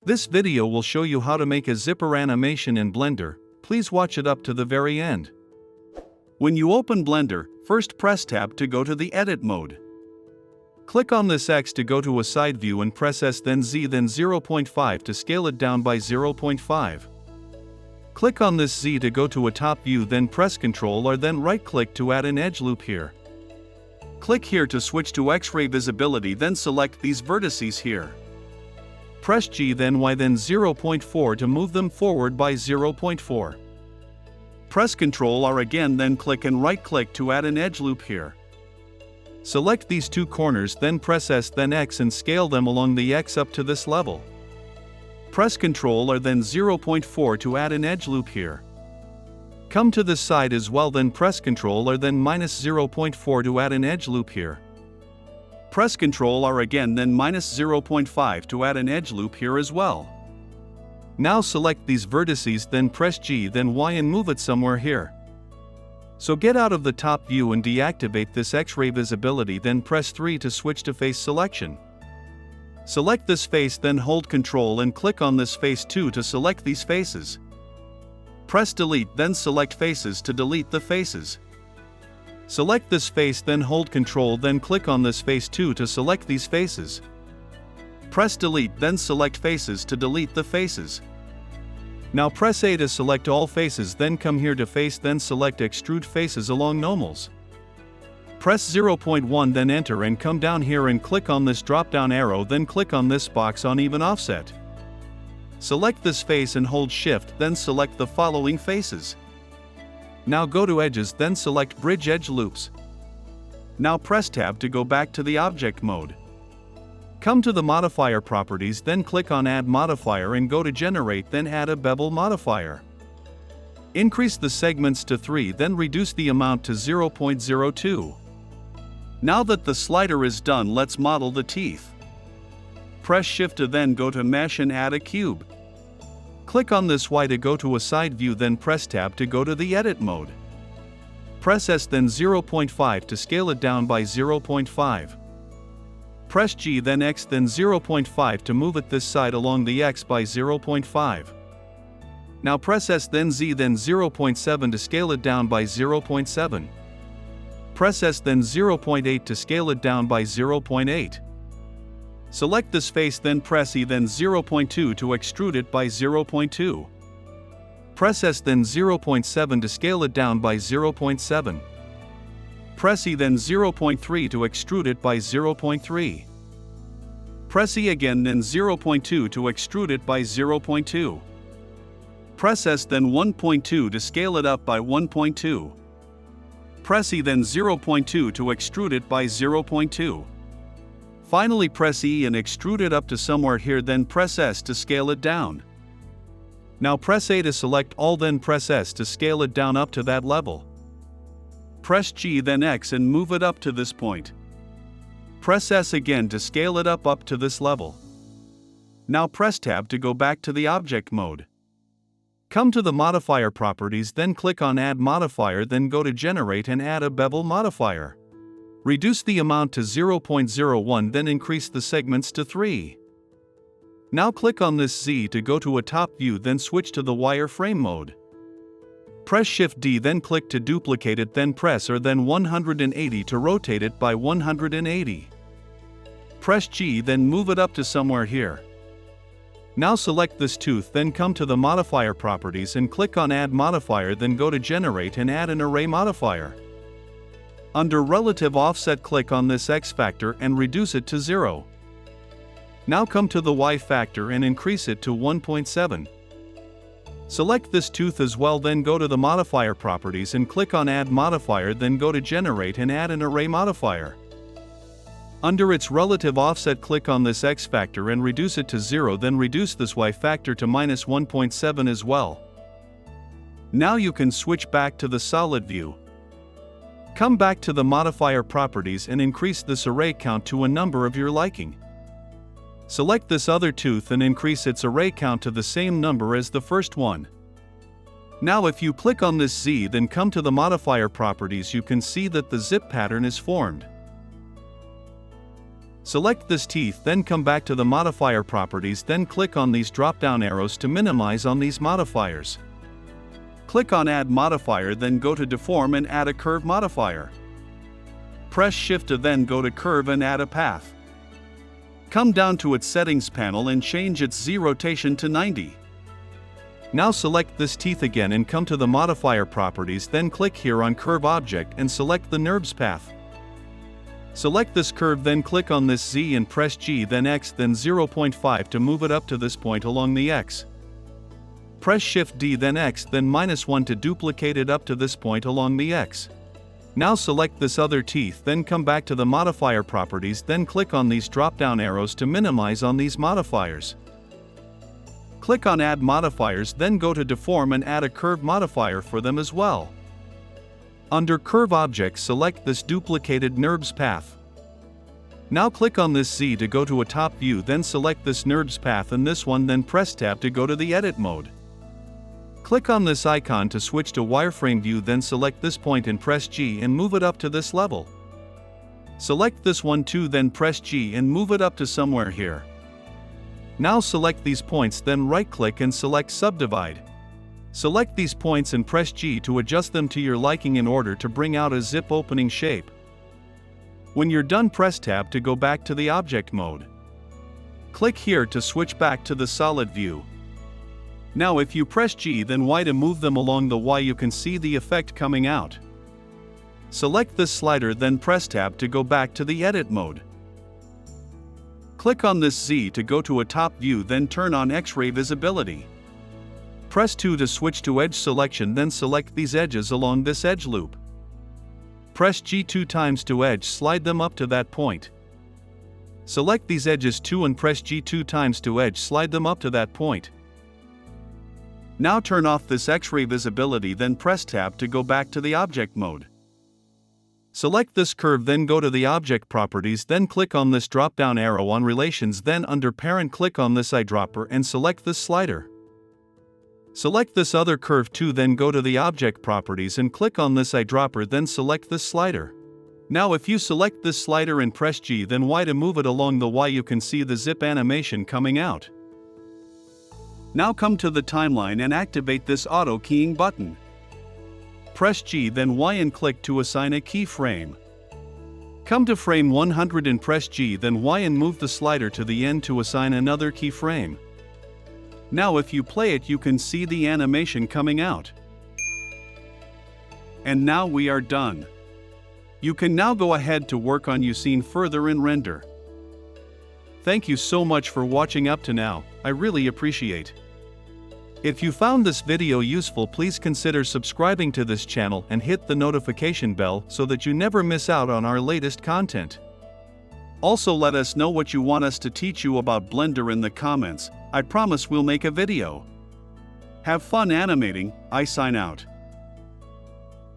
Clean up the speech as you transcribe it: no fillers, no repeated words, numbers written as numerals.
This video will show you how to make a zipper animation in Blender. Please watch it up to the very end. When you open Blender, first press Tab to go to the Edit mode. Click on this X to go to a side view and press S then Z then 0.5 to scale it down by 0.5. Click on this Z to go to a top view, then press Ctrl or then right-click to add an edge loop here. Click here to switch to X-ray visibility, then select these vertices here. Press G then Y then 0.4 to move them forward by 0.4. Press Ctrl R again, then click and right-click to add an edge loop here. Select these two corners, then press S then X and scale them along the X up to this level. Press Ctrl or then 0.4 to add an edge loop here. Come to this side as well, then press Ctrl or then -0.4 to add an edge loop here. Press Ctrl R again, then -0.5 to add an edge loop here as well. Now select these vertices, then press G then Y and move it somewhere here. So get out of the top view and deactivate this X-ray visibility, then press 3 to switch to face selection. Select this face, then hold Ctrl and click on this face 2 to select these faces. Press Delete, then select Faces to delete the faces. Select this face, then hold Ctrl, then click on this face 2 to select these faces. Press Delete, then select Faces to delete the faces. Now press A to select all faces, then come here to Face, then select Extrude Faces along normals. Press 0.1 then enter and come down here and click on this drop down arrow, then click on this box on even offset. Select this face and hold Shift, then select the following faces. Now go to Edges, then select Bridge Edge Loops. Now press Tab to go back to the object mode. Come to the modifier properties, then click on Add Modifier and go to Generate, then add a bevel modifier. Increase the segments to 3, then reduce the amount to 0.02. Now that the slider is done, let's model the teeth. Press Shift to then go to Mesh and add a cube. Click on this Y to go to a side view, then press Tab to go to the Edit mode. Press S then 0.5 to scale it down by 0.5. Press G then X then 0.5 to move it this side along the X by 0.5. Now press S then Z then 0.7 to scale it down by 0.7. Press S then 0.8 to scale it down by 0.8. Select this face, then press E then 0.2 to extrude it by 0.2. Press S then 0.7 to scale it down by 0.7. Press E then 0.3 to extrude it by 0.3. Press E again then 0.2 to extrude it by 0.2. Press S then 1.2 to scale it up by 1.2. Press E then 0.2 to extrude it by 0.2. Finally press E and extrude it up to somewhere here, then press S to scale it down. Now press A to select all, then press S to scale it down up to that level. Press G then X and move it up to this point. Press S again to scale it up to this level. Now press Tab to go back to the object mode. Come to the modifier properties, then click on Add Modifier, then go to Generate and add a bevel modifier. Reduce the amount to 0.01, then increase the segments to 3. Now click on this Z to go to a top view, then switch to the wireframe mode. Press Shift D, then click to duplicate it, then press or then 180 to rotate it by 180. Press G, then move it up to somewhere here. Now select this tooth, then come to the modifier properties and click on Add Modifier, then go to Generate and add an array modifier. Under Relative Offset, click on this X factor and reduce it to 0. Now come to the Y factor and increase it to 1.7. Select this tooth as well, then go to the modifier properties and click on Add Modifier, then go to Generate and add an array modifier. Under its relative offset, click on this X factor and reduce it to 0, then reduce this Y factor to -1.7 as well. Now you can switch back to the solid view. Come back to the modifier properties and increase this array count to a number of your liking. Select this other tooth and increase its array count to the same number as the first one. Now if you click on this Z, then come to the modifier properties, you can see that the zip pattern is formed. Select this teeth, then come back to the modifier properties, then click on these drop-down arrows to minimize on these modifiers. Click on Add Modifier, then go to Deform and add a Curve modifier. Press Shift to then go to Curve and add a path. Come down to its Settings panel and change its Z rotation to 90. Now select this teeth again and come to the modifier properties, then click here on Curve Object and select the NURBS path. Select this curve, then click on this Z and press G, then X, then 0.5 to move it up to this point along the X. Press Shift D, then X, then -1 to duplicate it up to this point along the X. Now select this other teeth, then come back to the modifier properties, then click on these drop-down arrows to minimize on these modifiers. Click on Add Modifiers, then go to Deform and add a Curve modifier for them as well. Under Curve Object, select this duplicated NURBS path. Now click on this Z to go to a top view, then select this NURBS path and this one, then press Tab to go to the Edit mode. Click on this icon to switch to wireframe view, then select this point and press G and move it up to this level. Select this one too, then press G and move it up to somewhere here. Now select these points, then right-click and select Subdivide. Select these points and press G to adjust them to your liking in order to bring out a zip opening shape. When you're done, press Tab to go back to the object mode. Click here to switch back to the solid view. Now if you press G then Y to move them along the Y, you can see the effect coming out. Select this slider, then press Tab to go back to the edit mode. Click on this Z to go to a top view, then turn on X-ray visibility. Press 2 to switch to edge selection, then select these edges along this edge loop. Press G 2 times to edge, slide them up to that point. Select these edges too and press G 2 times to edge, slide them up to that point. Now turn off this X-ray visibility, then press Tab to go back to the object mode. Select this curve, then go to the object properties, then click on this drop-down arrow on relations, then under parent click on this eyedropper and select this slider. Select this other curve too, then go to the object properties and click on this eyedropper, then select this slider. Now if you select this slider and press G then Y to move it along the Y, you can see the zip animation coming out. Now come to the timeline and activate this auto keying button. Press G then Y and click to assign a keyframe. Come to frame 100 and press G then Y and move the slider to the end to assign another keyframe. Now if you play it, you can see the animation coming out. And now we are done. You can now go ahead to work on your scene further in Render. Thank you so much for watching up to now, I really appreciate. If you found this video useful, please consider subscribing to this channel and hit the notification bell so that you never miss out on our latest content. Also let us know what you want us to teach you about Blender in the comments. I promise we'll make a video. Have fun animating. I sign out.